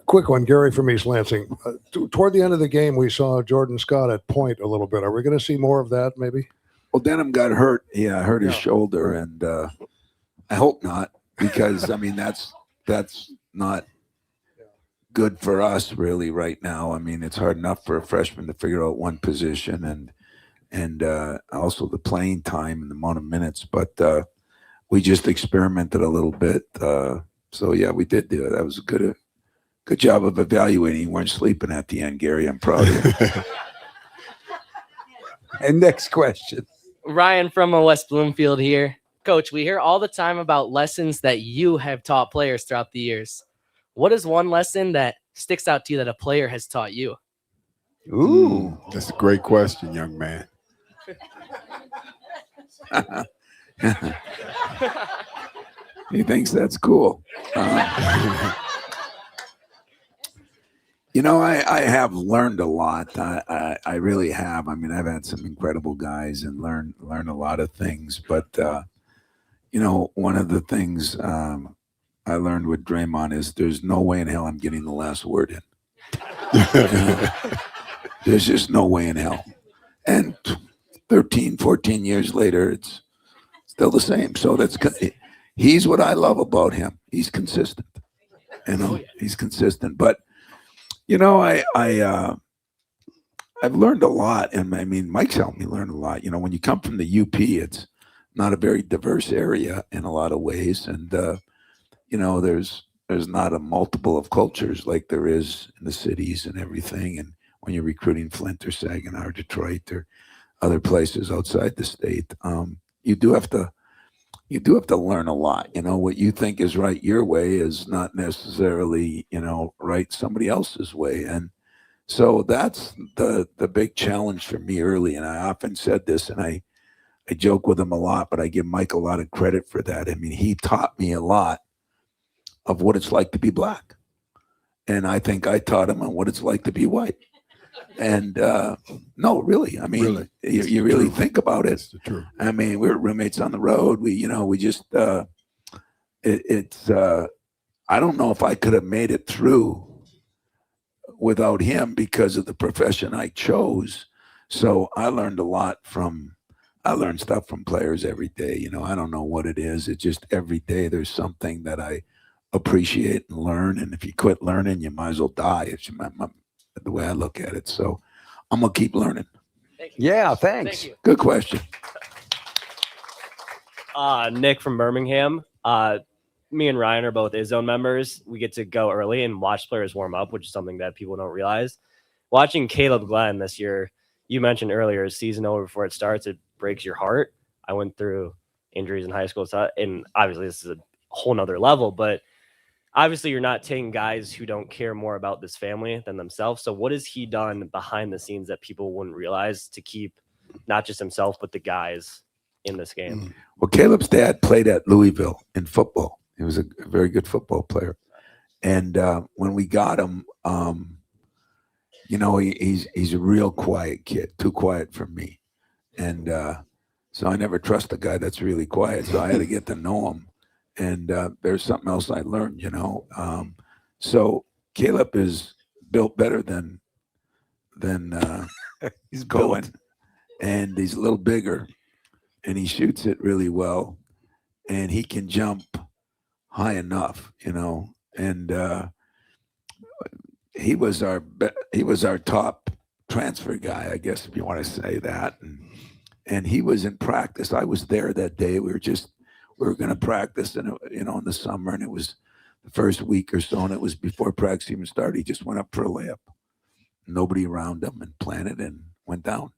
Quick one, Gary from East Lansing. Toward the end of the game, we saw Jordan Scott at point a little bit. Are we going to see more of that, maybe? Well, Denham got hurt. Yeah, hurt his shoulder, and I hope not, because I mean that's not good for us really right now. I mean, it's hard enough for a freshman to figure out one position, and also the playing time and the amount of minutes. But we just experimented a little bit. So yeah, we did do it. That was a good job of evaluating. You weren't sleeping at the end, Gary. I'm proud of you. And next question. Ryan from West Bloomfield here. Coach, we hear all the time about lessons that you have taught players throughout the years. What is one lesson that sticks out to you that a player has taught you? Ooh, that's a great question, young man. He thinks that's cool. You know, I have learned a lot. I really have. I mean, I've had some incredible guys and learned a lot of things. But one of the things I learned with Draymond is there's no way in hell I'm getting the last word in. There's just no way in hell. And 13, 14 years later, it's still the same. So he's what I love about him. He's consistent. He's consistent. But I've learned a lot, and I mean, Mike's helped me learn a lot. When you come from the UP, it's not a very diverse area in a lot of ways, and there's not a multiple of cultures like there is in the cities and everything. And when you're recruiting Flint or Saginaw or Detroit or other places outside the state, you do have to learn a lot. What you think is right your way is not necessarily right somebody else's way. And so that's the big challenge for me early. And I often said this, and I joke with him a lot, but I give Mike a lot of credit for that. I mean, he taught me a lot of what it's like to be black, and I think I taught him on what it's like to be white. And no, really, I mean, you really think about it. It's the truth. I mean, we were roommates on the road. We just I don't know if I could have made it through without him because of the profession I chose. So I learned stuff from players every day. I don't know what it is. It's just every day there's something that I appreciate and learn. And if you quit learning, you might as well die. It's the way I look at it. So I'm going to keep learning. Yeah, thanks. Thank you. Good question. Nick from Birmingham. Me and Ryan are both Izzo members. We get to go early and watch players warm up, which is something that people don't realize. Watching Caleb Glenn this year, you mentioned earlier, his season over before it starts, it breaks your heart. I went through injuries in high school, and obviously this is a whole nother level, but obviously you're not taking guys who don't care more about this family than themselves. So what has he done behind the scenes that people wouldn't realize to keep not just himself, but the guys in this game? Well, Caleb's dad played at Louisville in football. He was a very good football player. And when we got him, he's a real quiet kid, too quiet for me. And so I never trust a guy that's really quiet. So I had to get to know him. And there's something else I learned, So Caleb is built better than he's going, and he's a little bigger, and he shoots it really well, and he can jump high enough, And he was our top transfer guy, I guess, if you want to say that. And he was in practice. I was there that day. We were going to practice, and in the summer, and it was the first week or so, and it was before practice even started. He just went up for a layup, nobody around him, and planted and went down.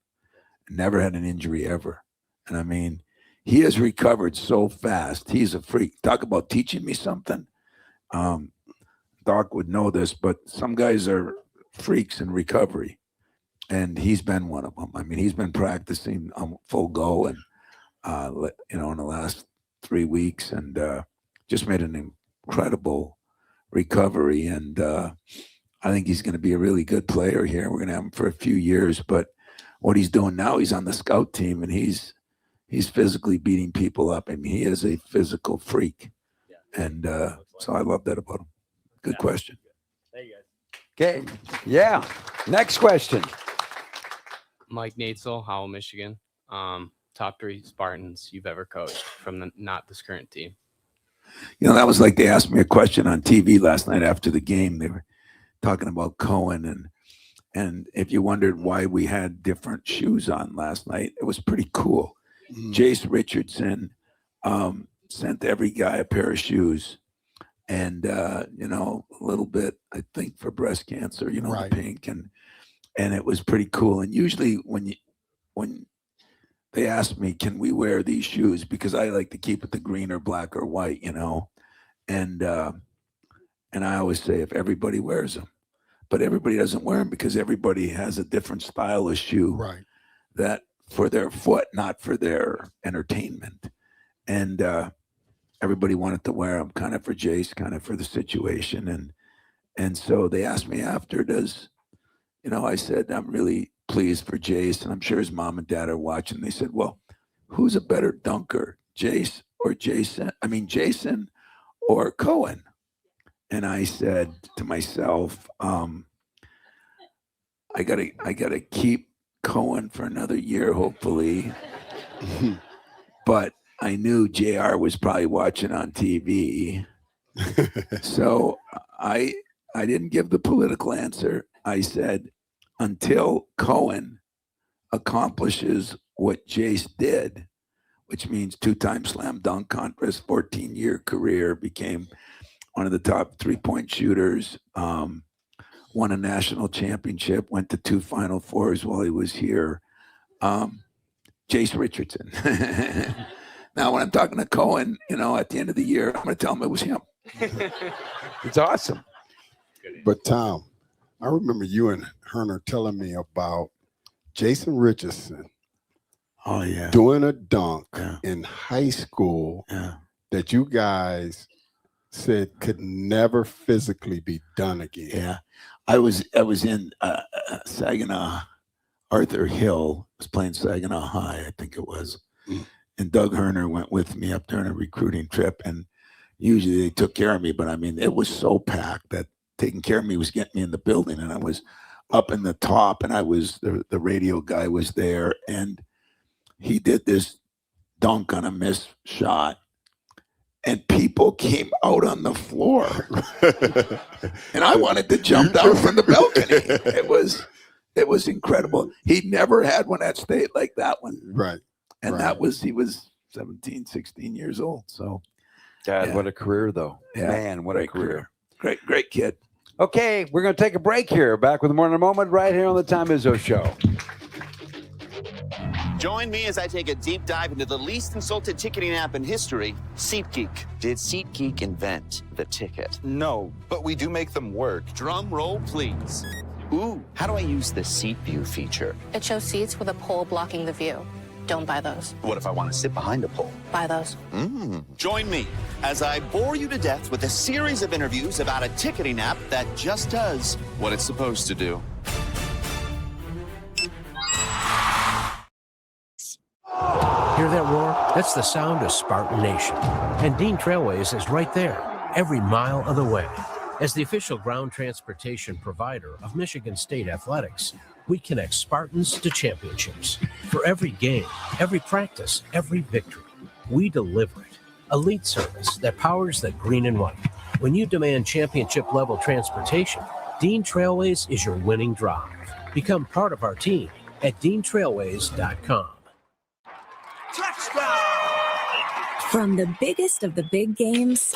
Never had an injury ever. And I mean, he has recovered so fast. He's a freak. Talk about teaching me something. Doc would know this, but some guys are freaks in recovery, and he's been one of them. I mean, he's been practicing full go, and in the last 3 weeks, and just made an incredible recovery. And I think he's going to be a really good player here. We're going to have him for a few years, but what he's doing now, he's on the scout team, and he's physically beating people up. I mean, he is a physical freak, and so I love that about him. Good question. Thank you guys. Okay. Yeah. Next question. Mike Natzel, Howell, Michigan. Top 3 Spartans you've ever coached from not this current team. That was like they asked me a question on TV last night after the game. They were talking about Cohen, and if you wondered why we had different shoes on last night, it was pretty cool. Jace Richardson sent every guy a pair of shoes, and a little bit, I think, for breast cancer, Right. the pink, and it was pretty cool. And usually when they ask me, can we wear these shoes, because I like to keep it the green or black or white, and I always say if everybody wears them, but everybody doesn't wear them because everybody has a different style of shoe, Right. that for their foot, not for their entertainment. And everybody wanted to wear them, kind of for Jace, kind of for the situation. And so they asked me after, I said, I'm really pleased for Jace, and I'm sure his mom and dad are watching. They said, well, who's a better dunker, Jace or Jason or Cohen. And I said to myself, I gotta keep Cohen for another year, hopefully. But I knew JR was probably watching on TV. So I didn't give the political answer. I said, until Cohen accomplishes what Jace did, which means 2-time slam dunk contest, 14-year career, became one of the top 3-point shooters, won a national championship, went to 2 Final Fours while he was here. Jace Richardson. Now, when I'm talking to Cohen, at the end of the year, I'm going to tell him it was him. It's awesome. But Tom, I remember you and Herner telling me about Jason Richardson. Oh yeah, doing a dunk in high school that you guys said could never physically be done again. Yeah, I was in Saginaw. Arthur Hill was playing Saginaw High, I think it was, and Doug Herner went with me up there on a recruiting trip, and usually they took care of me, but I mean it was so packed that taking care of me was getting me in the building, and I was up in the top, and I was the radio guy was there, and he did this dunk on a missed shot, and people came out on the floor, and I wanted to jump down from the balcony. It was incredible. He never had one at state like that one, right? And he was 17, 16 years old. So, God, what a career, though. Yeah. Man, what a career. Great kid. Okay, we're going to take a break here. Back with more in a moment right here on the Tom Izzo Show. Join me as I take a deep dive into the least insulted ticketing app in history, SeatGeek. Did SeatGeek invent the ticket? No, but we do make them work. Drum roll, please. Ooh, how do I use the seat view feature? It shows seats with a pole blocking the view. Don't buy those. What if I want to sit behind a pole? Buy those. Join me as I bore you to death with a series of interviews about a ticketing app that just does what it's supposed to do. Hear that roar? That's the sound of Spartan Nation. And Dean Trailways is right there, every mile of the way. As the official ground transportation provider of Michigan State Athletics, we connect Spartans to championships. For every game, every practice, every victory, we deliver it. Elite service that powers the green and white. When you demand championship-level transportation, Dean Trailways is your winning drive. Become part of our team at deantrailways.com. Touchdown! From the biggest of the big games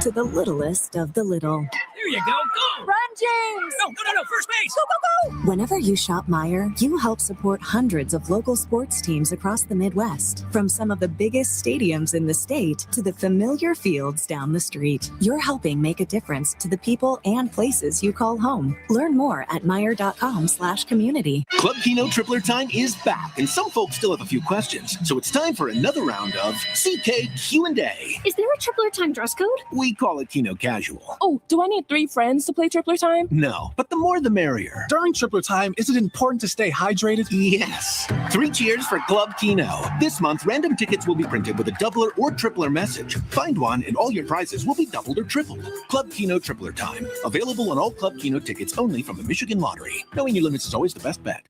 to the littlest of the little. There you go. Go! Run, James! No. First base! Go, go, go! Whenever you shop Meijer, you help support hundreds of local sports teams across the Midwest. From some of the biggest stadiums in the state to the familiar fields down the street, you're helping make a difference to the people and places you call home. Learn more at Meijer.com/community. Club Keno Tripler time is back, and some folks still have a few questions. So it's time for another round of CK Q&A. Is there a Tripler time dress code? We call it Keno Casual. Oh, do I need 3 friends to play Tripler time? No, but the more the merrier. During Tripler time, is it important to stay hydrated? Yes. 3 cheers for Club Keno. This month, random tickets will be printed with a doubler or tripler message. Find one, and all your prizes will be doubled or tripled. Club Keno Tripler time. Available on all Club Keno tickets only from the Michigan Lottery. Knowing your limits is always the best bet.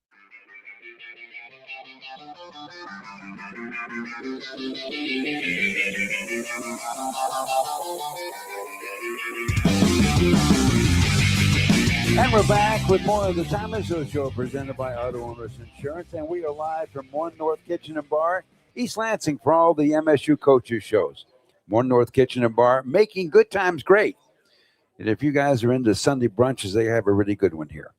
And we're back with more of the Tom Izzo Show presented by Auto Owners Insurance. And we are live from One North Kitchen and Bar, East Lansing, for all the MSU coaches shows. One North Kitchen and Bar, making good times great. And if you guys are into Sunday brunches, they have a really good one here.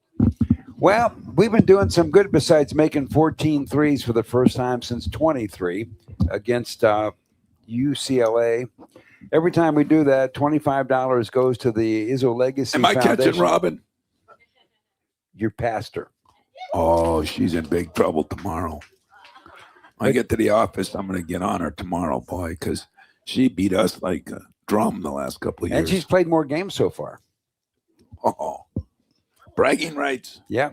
Well, we've been doing some good besides making 14 threes for the first time since 23 against UCLA. Every time we do that, $25 goes to the Izzo Legacy Am I Foundation. catching Robin? Your pastor. Oh, she's in big trouble tomorrow. When I get to the office, I'm going to get on her tomorrow, boy, because she beat us like a drum the last couple of years. And she's played more games so far. Oh, bragging rights. Yeah.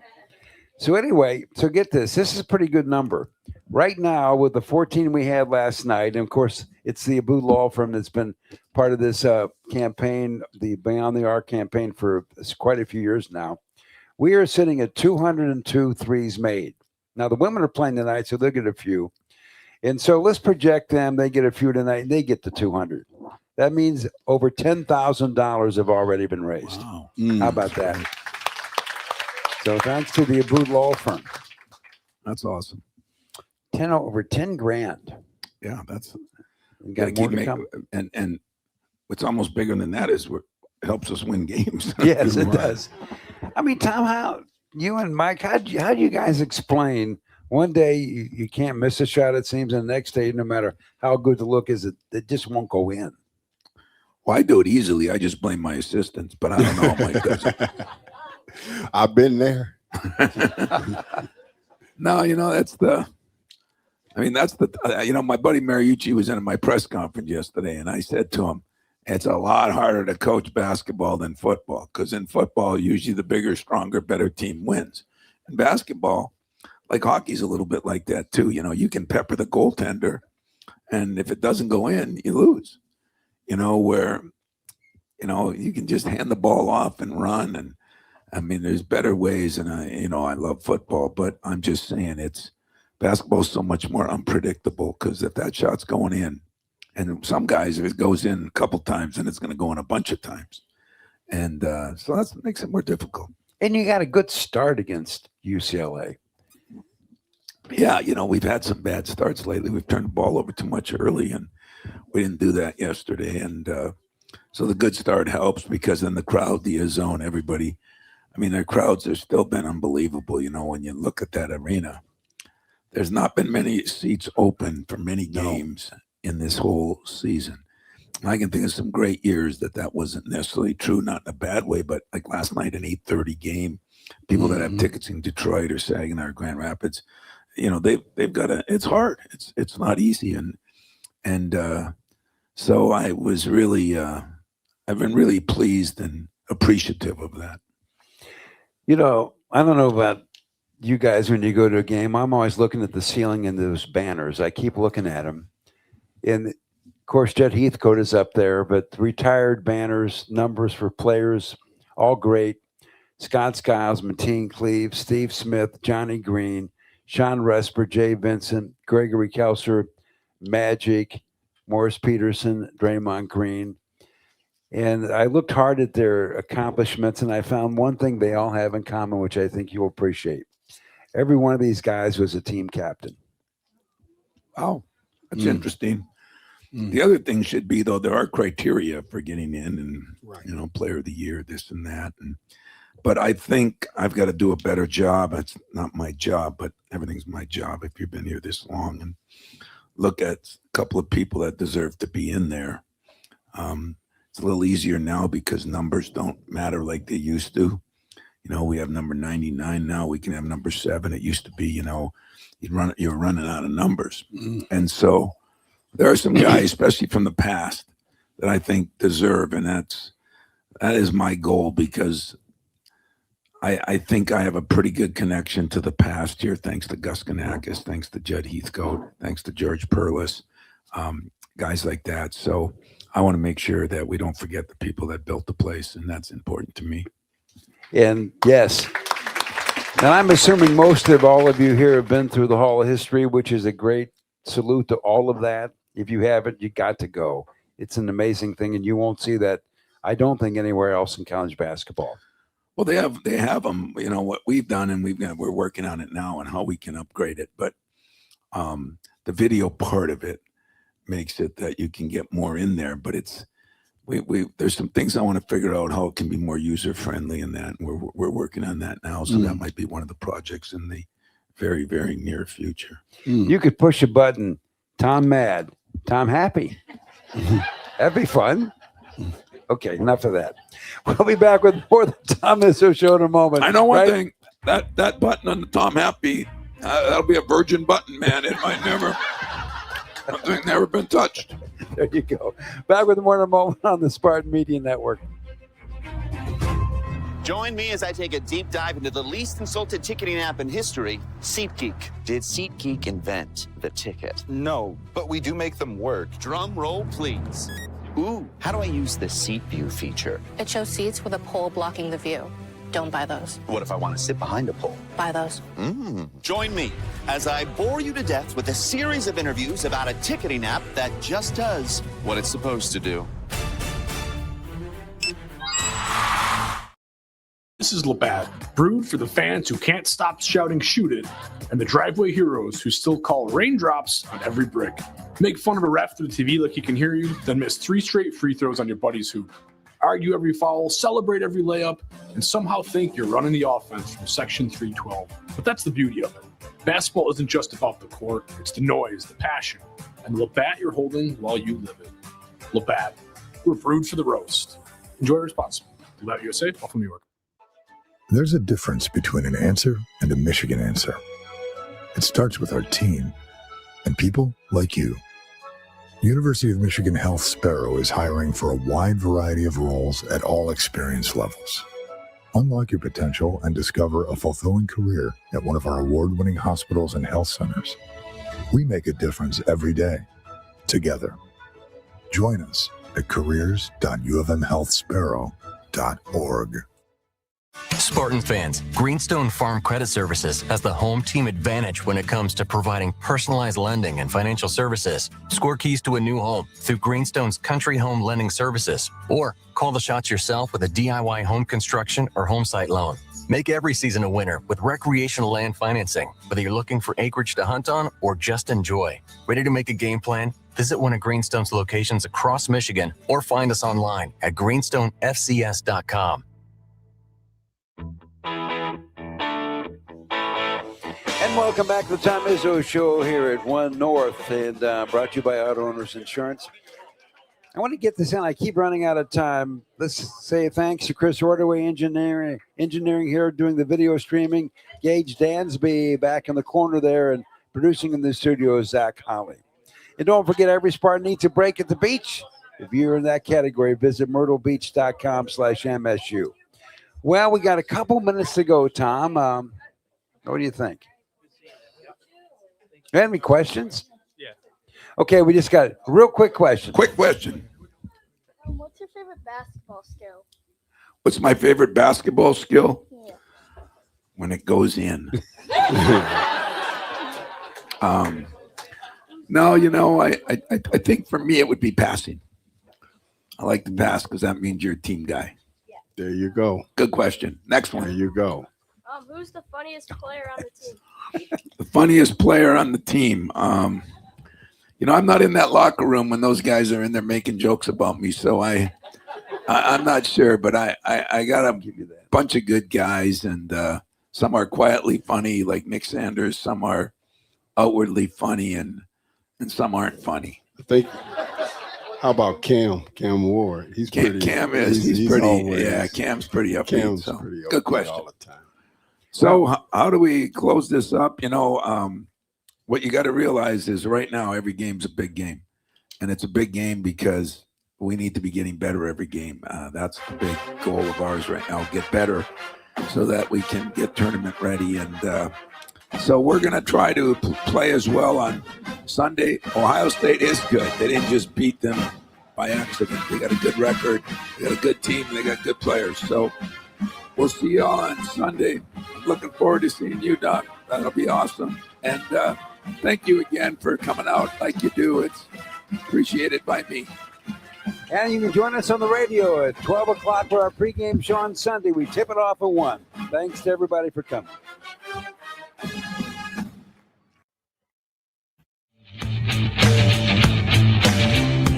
So anyway, so get this. This is a pretty good number. right now, with the 14 we had last night, and of course, it's the Abu Law Firm that's been part of this campaign, the Beyond the Arc campaign, for quite a few years now. We are sitting at 202 threes made. Now, the women are playing tonight, so they'll get a few. And so let's project them. They get a few tonight, and they get to 200. That means over $10,000 have already been raised. Wow. How about that? So thanks to the Abu Law Firm. That's awesome. Over 10 grand. Yeah, that's We got to got keep more to making. come. And what's almost bigger than that is what helps us win games. Yes, it does. I mean, Tom, how you and Mike, how do you guys explain one day you can't miss a shot, it seems, and the next day, no matter how good the look is, it just won't go in? Well, I do it easily. I just blame my assistants, but I don't know how Mike does it. I've been there. No, that's the my buddy Mariucci was in my press conference yesterday, and I said to him, it's a lot harder to coach basketball than football, because in football, usually the bigger, stronger, better team wins. In basketball, like hockey's a little bit like that too. You can pepper the goaltender, and if it doesn't go in, you lose. Where you can just hand the ball off and run, and I mean, there's better ways, and I love football, but I'm just saying basketball is so much more unpredictable, because if that shot's going in, and some guys, if it goes in a couple times, then it's going to go in a bunch of times. And so that makes it more difficult. And you got a good start against UCLA. Yeah, we've had some bad starts lately. We've turned the ball over too much early, and we didn't do that yesterday. And so the good start helps, because then the crowd, the zone, everybody, I mean, their crowds have still been unbelievable. When you look at that arena, there's not been many seats open for many games in this whole season. I can think of some great years that wasn't necessarily true, not in a bad way, but like last night, an 8:30 game, people that have tickets in Detroit or Saginaw or Grand Rapids, they've got it's hard. It's not easy. And so I was really, I've been really pleased and appreciative of that. I don't know about you guys when you go to a game. I'm always looking at the ceiling and those banners. I keep looking at them. And of course, Jet Heathcote is up there, but retired banners, numbers for players, all great. Scott Skiles, Mateen Cleave, Steve Smith, Johnny Green, Sean Resper, Jay Vincent, Gregory Kelser, Magic, Morris Peterson, Draymond Green. And I looked hard at their accomplishments, and I found one thing they all have in common, which I think you'll appreciate. Every one of these guys was a team captain. Wow, that's interesting. The other thing should be, though, there are criteria for getting in, and player of the year, this and that. But I think I've got to do a better job. It's not my job, but everything's my job if you've been here this long, and look at a couple of people that deserve to be in there. It's a little easier now because numbers don't matter like they used to. We have number 99 now. We can have number 7. It used to be, you're running out of numbers. And so there are some guys, especially from the past, that I think deserve, and that is my goal, because I think I have a pretty good connection to the past here, thanks to Gus Ganakis, thanks to Judd Heathcote, thanks to George Perlis, guys like that. So I want to make sure that we don't forget the people that built the place, and that's important to me. And yes, and I'm assuming most of all of you here have been through the Hall of History, which is a great salute to all of that. If you haven't, you got to go. It's an amazing thing, and you won't see that, I don't think, anywhere else in college basketball. Well, they have them. What we've done, and we're working on it now, and how we can upgrade it. But the video part of it makes it that you can get more in there. But there's some things I want to figure out how it can be more user friendly in that, and we're working on that now. So that might be one of the projects in the very, very near future. You could push a button, Tom mad, Tom happy. That'd be fun. Okay, enough of that. We'll be back with more of the Tom Izzo Show in a moment. I know one thing. That button on the Tom Happy, that'll be a virgin button, man. It might never been touched. There you go. Back with more in a moment on the Spartan Media Network. Join me as I take a deep dive into the least insulted ticketing app in history, SeatGeek. Did SeatGeek invent the ticket? No, but we do make them work. Drum roll, please. Ooh, how do I use the seat view feature? It shows seats with a pole blocking the view. Don't buy those. What if I want to sit behind a pole? Buy those. Join me as I bore you to death with a series of interviews about a ticketing app that just does what it's supposed to do. This is Labatt, brewed for the fans who can't stop shouting shoot it, and the driveway heroes who still call raindrops on every brick. Make fun of a ref through the TV like he can hear you, then miss 3 straight free throws on your buddy's hoop. Argue every foul, celebrate every layup, and somehow think you're running the offense from Section 312. But that's the beauty of it. Basketball isn't just about the court, it's the noise, the passion, and the Labatt you're holding while you live it. Labatt, we're brewed for the roast. Enjoy responsibly. Labatt USA, off from New York. There's a difference between an answer and a Michigan answer. It starts with our team and people like you. University of Michigan Health Sparrow is hiring for a wide variety of roles at all experience levels. Unlock your potential and discover a fulfilling career at one of our award-winning hospitals and health centers. We make a difference every day, together. Join us at careers.ufmhealthsparrow.org. Spartan fans, Greenstone Farm Credit Services has the home team advantage when it comes to providing personalized lending and financial services. Score keys to a new home through Greenstone's Country Home Lending Services, or call the shots yourself with a DIY home construction or home site loan. Make every season a winner with recreational land financing, whether you're looking for acreage to hunt on or just enjoy. Ready to make a game plan? Visit one of Greenstone's locations across Michigan or find us online at greenstonefcs.com. And welcome back to the Tom Izzo Show here at 1 North, and brought to you by Auto Owners Insurance. I want to get this in. I keep running out of time. Let's say thanks to Chris Ordway Engineering here doing the video streaming. Gage Dansby back in the corner there, and producing in the studio is Zach Holly. And don't forget, every Spartan needs a break at the beach. If you're in that category, visit myrtlebeach.com/MSU. Well, we got a couple minutes to go, Tom. What do you think? You have any questions? Yeah. Okay, we just got a real quick question. Quick question. What's your favorite basketball skill? What's my favorite basketball skill? Yeah. When it goes in. No, I think for me it would be passing. I like to pass because that means you're a team guy. There you go. Good question. Next one. There you go. Who's the funniest player on the team? The funniest player on the team. I'm not in that locker room when those guys are in there making jokes about me. So I'm not sure, but I got a bunch of good guys, and some are quietly funny, like Nick Sanders. Some are outwardly funny, and some aren't funny. I think. How about Cam Ward? He's pretty. Cam is. He's pretty. Always, yeah, Cam's pretty upbeat. Cam's So. pretty Good upbeat question. all the time. So how do we close this up? What you got to realize is right now every game's a big game, and it's a big game because we need to be getting better every game. That's the big goal of ours right now: get better, so that we can get tournament ready. And so we're going to try to play as well on Sunday. Ohio State is good. They didn't just beat them by accident. They got a good record. They got a good team. They got good players. So we'll see you all on Sunday. Looking forward to seeing you, Doc. That'll be awesome. And thank you again for coming out like you do. It's appreciated by me. And you can join us on the radio at 12 o'clock for our pregame show on Sunday. We tip it off at 1. Thanks to everybody for coming.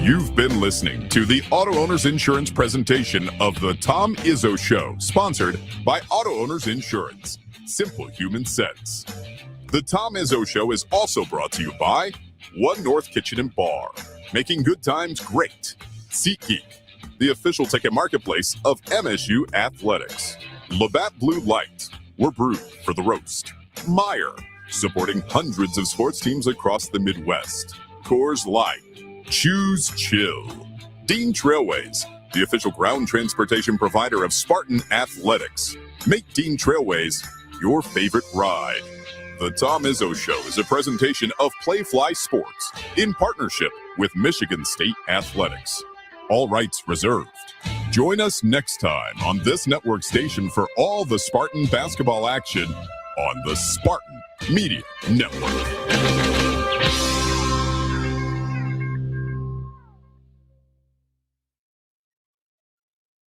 You've been listening to the Auto Owners Insurance presentation of the Tom Izzo Show, sponsored by Auto Owners Insurance. Simple human sense. The Tom Izzo Show is also brought to you by 1 North Kitchen and Bar, making good times great. SeatGeek, the official ticket marketplace of MSU Athletics. Labatt Blue Light, we're brewed for the roast. Meyer, supporting hundreds of sports teams across the Midwest. Coors Light, choose chill. Dean Trailways, the official ground transportation provider of Spartan Athletics. Make Dean Trailways your favorite ride. The Tom Izzo Show is a presentation of Playfly Sports in partnership with Michigan State Athletics. All rights reserved. Join us next time on this network station for all the Spartan basketball action on the Spartan Media Network.